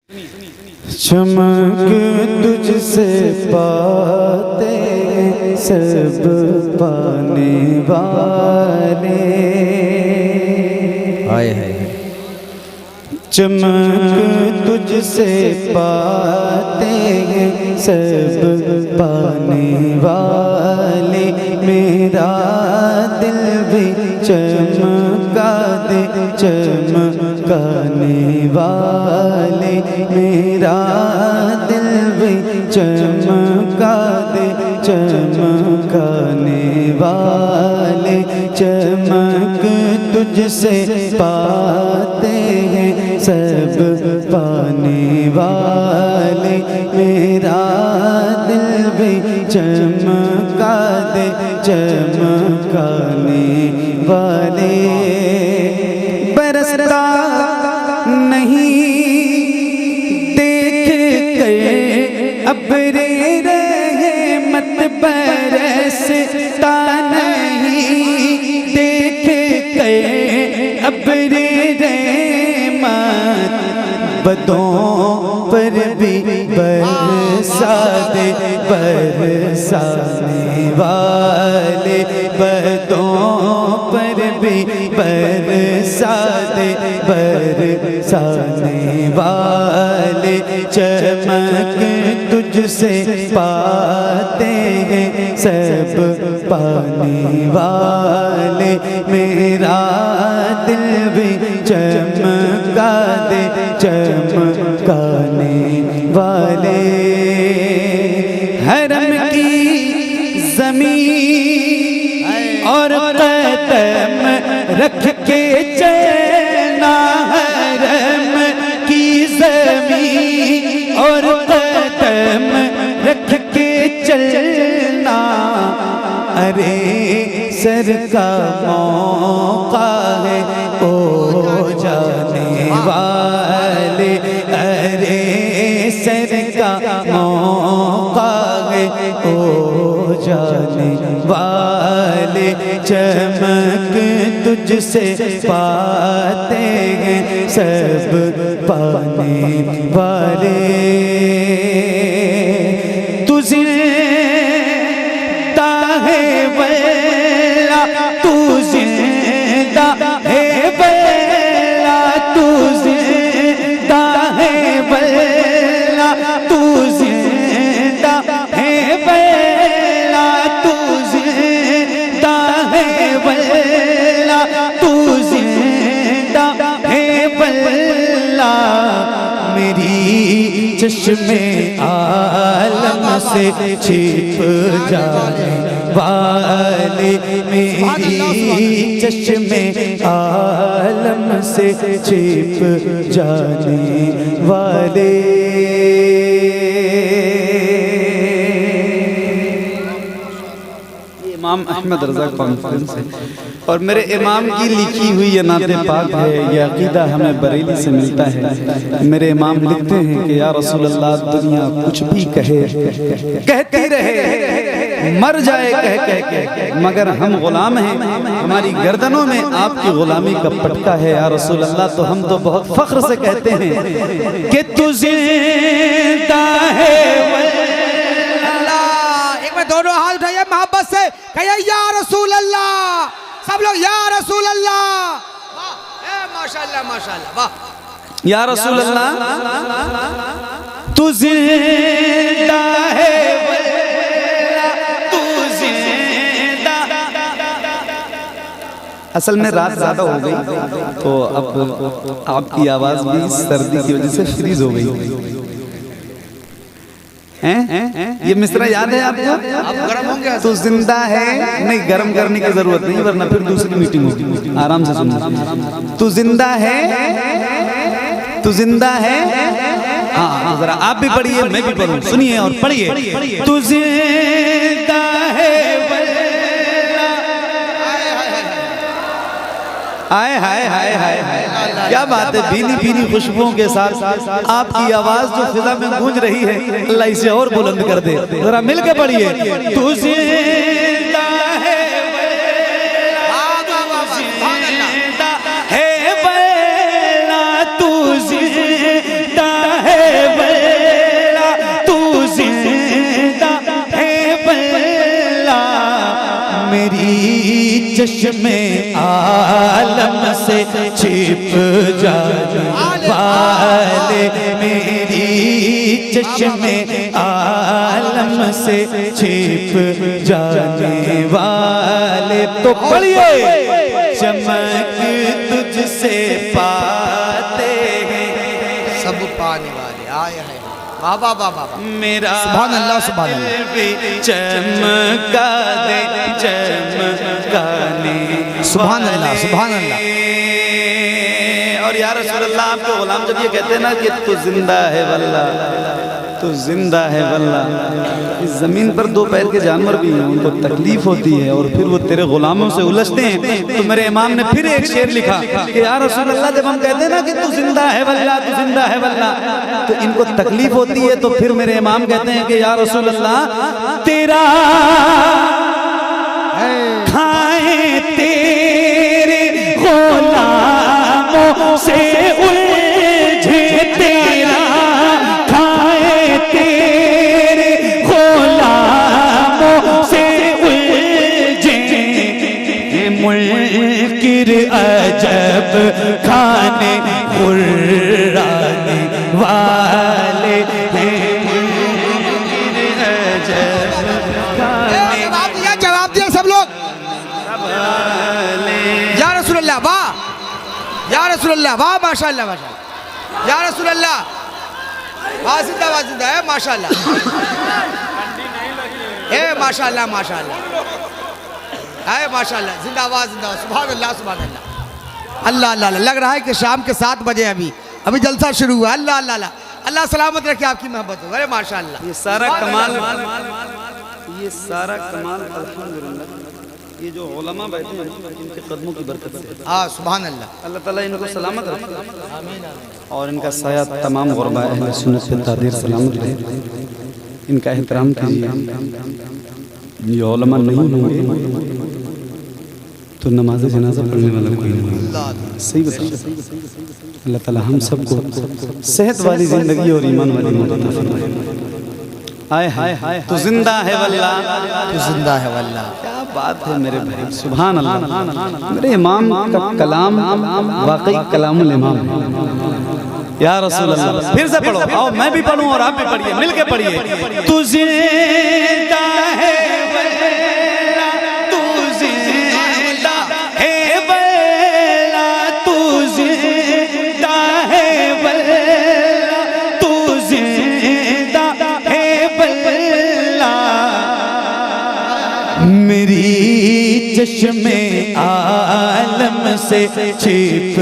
चमक तुझसे पाते सब पाने वाले, आए हैं। चमक तुझसे पाते सब पाने वाले, मेरा दिल भी चमका दे चमकाने वाले, मेरा दिल भी चमका दे चमकाने वाले। चमक तुझसे पाते हैं सब पाने वाले, मेरा दिल भी चमका दे चमकाने वाले। बरसता नहीं देख कर अब्रे रहमत, बरसता नहीं देख कर अब्रे रहमत, बदों पर भी बरसा दे बरसाने वाले, बदों पर भी बरसा दे बरसाने वाले। चमक तुझसे पाते हैं सब पाने वाले, मेरा दिल भी चमका दे चमकाने वाले। हरम की ज़मीन और कदम रख के चलना, हरम की ज़मीन और कदम रख के चलना, अरे सर का मौका है ओ जाने वाले, अरे सर का मौका है ओ जाने वाले। चमक तुझसे पाते हैं सब पाने वाले। तू जिंदा है वल्ला, तू जिंदा है वल्ला, तू जिंदा है वल्ला, तू जिंदा है वल्ला, तू जिंदा है वल्ला, तू जिंदा है वल्ला। मेरी चश्मे आलम से छिप जाने वाले, मेरी चश्मे आलम से छिप जाने वाले। इमाम अहमद रज़ा कॉन्फ्रेंस है और मेरे इमाम की लिखी हुई ये नाते पाक है। यह अकीदा हमें बरेली से मिलता है। मेरे इमाम लिखते हैं कि या रसूल अल्लाह, दुनिया कुछ भी कहे कहती रहे, मर जाए कह कह के, मगर हम गुलाम हैं, हमारी गर्दनों में आपकी गुलामी का पटका है। या रसूल अल्लाह, तो हम तो बहुत फख्र से कहते हैं कि तू जिंदा है। दोनों हाथ उठाइए मोहब्बत से, कहिए या रसूल अल्लाह। सब लोग या रसूल अल्लाह। वाह, माशाअल्लाह माशाअल्लाह, वाह। या रसूल अल्लाह, तू जिंदा है तू जिंदा। असल में रात ज्यादा हो गई तो अब आपकी आवाज भी सर्दी की वजह से फ्रीज हो गई हैं? ये मिसरा याद है आपको? आप गर्म होंगे तो जिंदा है, नहीं गर्म करने की जरूरत नहीं, वरना फिर दूसरी मीटिंग होगी। आराम से सुनना। तू जिंदा है, तू जिंदा है। हाँ, जरा आप भी पढ़िए, मैं भी पढ़ूं, सुनिए और पढ़िए। तू जिंदा है, हाय हाय हाय हाय हाय, क्या बात है। भीनी भीनी खुशबुओं के साथ आपकी आवाज जो फिजा में गूंज रही है, अल्लाह इसे और बुलंद कर दे। जरा मिल के पढ़िए। तू जिंदा है, जिंदा है, तू जिंदा है, चश्मे आलम से छिप जाने वाले, मेरी चश्मे आलम से छिप जाने वाले। तो पढ़िए, चमक तुझसे पाते हैं सब पाने वाले आए हैं। बाबा बाबा मेरा सुभान अल्लाह सुभान अल्लाह। भी चमका दे चमकाने सुभान अल्लाह सुभान अल्लाह। और या रसूल अल्लाह, आपके गुलाम जब ये कहते हैं ना कि तू जिंदा है वल्ला, तू जिंदा है वल्ला, इस ज़मीन पर दो पैर के जानवर भी हैं, उनको तकलीफ होती है और फिर वो तेरे गुलामों से उलझते हैं। तो मेरे इमाम ने फिर एक शेर लिखा कि या रसूल अल्लाह, जब हम कहते हैं ना कि तू जिंदा है वल्ला, तू जिंदा है वल्ला, तो इनको तकलीफ होती है। तो फिर मेरे इमाम कहते हैं कि या रसूल अल्लाह, तेरा खाए तेरे गुलामों से उलझे, तेरा खाए तेरे गुलामों से उलझे, मुनकिर अजब खाने खुर्राने वाले हैं, मुनकिर अजब खाने जवाब दिया सब लोग। या रसूल अल्लाह वाह, या रसूल अल्लाह वाह, माशाअल्लाह माशाअल्लाह, या रसूल अल्लाह वाजिंदा है माशाअल्लाह, ए माशाअल्लाह माशाअल्लाह, है माशाअल्लाह, जिंदाबाद जिंदाबाद, सुभान अल्लाह सुभान अल्लाह। अल्लाह अल्लाह अल्लाह। लग रहा है कि शाम के 7 बजे अभी जलसा शुरू हुआ। अल्लाह अल्लाह अल्लाह, अल्लाह सलामत रखे, आपकी मोहब्बत हो। अरे माशाअल्लाह, ये सारा कमाल, ये सारा कमाल अल्हम्दुलिल्लाह ये जो उलमा बैठे हैं इनके कदमों की बरकत से। हाँ सुभान अल्लाह, अल्लाह ताला इनको सलामत रखे और इनका साया तमाम गुरबा अहले सुन्नत पे तादीर सलामत रहे। इनका एहतराम कीजिए। ये उलमा नहीं होंगे तो नमाज जनाजा पढ़ने वाला कोई नहीं। सही बताइए। अल्लाह ताला हम सबको सेहत वाली जिंदगी और ईमान वाली मौत अता फरमाए। हाय हाय हाय, तू जिंदा है वल्ला, तू जिंदा है वल्ला। क्या बात है मेरे भाई, सुभान अल्लाह। मेरे इमाम का कलाम वाकई कलामुल इमाम है। या रसूल अल्लाह, फिर से पढ़ो, आओ मैं भी पढ़ूं और आप भी पढ़िए, मिलके पढ़िए। तू जिंदा है वल्ला, तू जिंदा है वल्ला, तू जिंदा है वल्ला, तू जिंदा है वल्ला, मेरी चश्मे आलम से छिप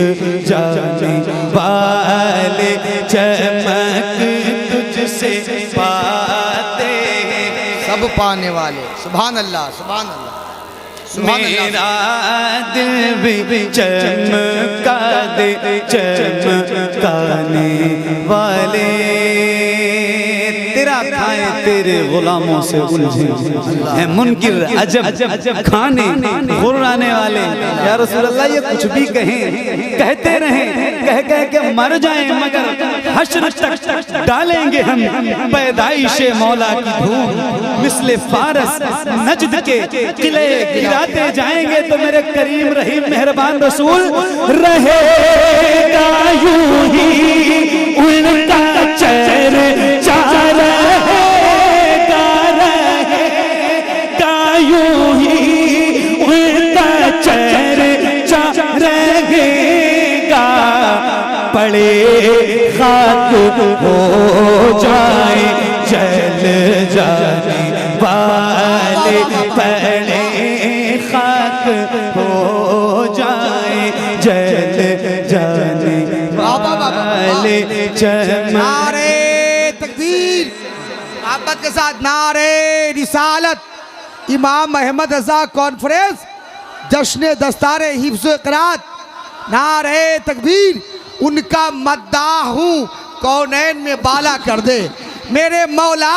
जाने वाले, चमक तुझसे पाते सब पाने वाले। सुभान अल्लाह सुभान अल्लाह सुभान अल्लाह। मेरा दिल भी चमका दे चमकाने वाले, तेरा खाए तेरे गुलामों से उलझे, है मुनकिर अजब खाने गुर्राने वाले। या रसूल अल्लाह, ये कुछ भी कहें, कहते रहें, कह कह के मर जाएं, मगर हश्र तक डालेंगे हम पैदाइशे मौला की धूम। मिसले फारस नजद के किले गिराते जाएंगे तो मेरे करीम रहीम मेहरबान रसूल रहेगा यूं ही उनका चर्चा, रहेगा यूं ही उनका चर्चा रहेगा, पड़े खाक हो जाए जल जाने वाले, पड़े खाक हो जाए जल जाने वाले, नारे तकबीर, मोहब्बत के साथ नारे रिसालत। इमाम अहमद रजा कॉन्फ्रेंस जश्न दस्तारे हिफ्ज़ क़िरात, नारे तकबीर। उनका मद्दाह हूँ, कौनैन में बाला कर दे मेरे मौला,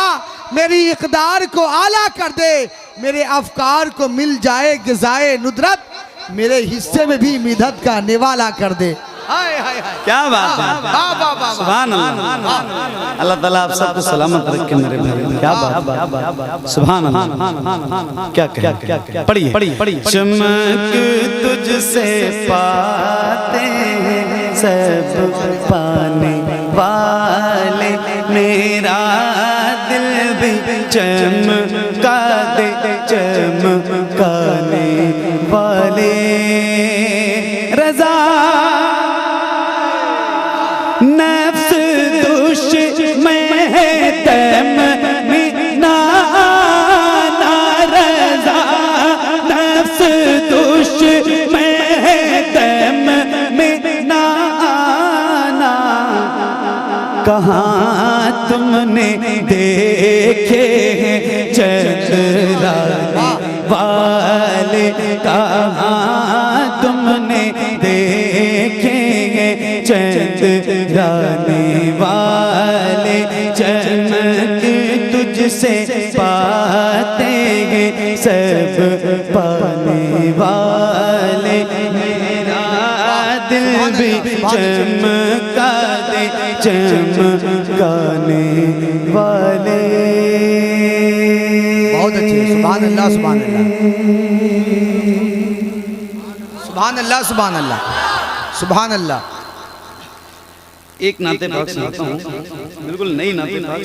मेरी इक़दार को आला कर दे, मेरे अफकार को मिल जाए ग़िज़ाए नुदरत, मेरे हिस्से में भी मिदत का निवाला कर दे। हाय हाय हाय क्या बात है, वाह वाह वाह सुभान अल्लाह। अल्लाह ताला आप सबको सलामत रखे मेरे भाई, क्या बात, सुभान अल्लाह। क्या क्या पढ़िए पढ़िए। चमक तुझसे पाते हैं सब पाने वाले, मेरा दिल भी चमका दे चमकाने वाले। रजा नफ्स दुश्मन है तम ना रजा, नफ्स दुश्मन है तम ना। कहाँ तुमने देखे हैं चंद्राने वाले, कहाँ तुमने देखे हैं चंद्राने वाले। चमक तुझसे पाते हैं सब पाने वाले, मेरा दिल भी चमका दे चमकाने वाले। बहुत अच्छे, सुभान अल्लाह सुभान अल्लाह सुभान अल्लाह सुभान अल्लाह सुभान अल्लाह। एक नाते पाक सुनाता हूँ, बिल्कुल नई नाते पाक।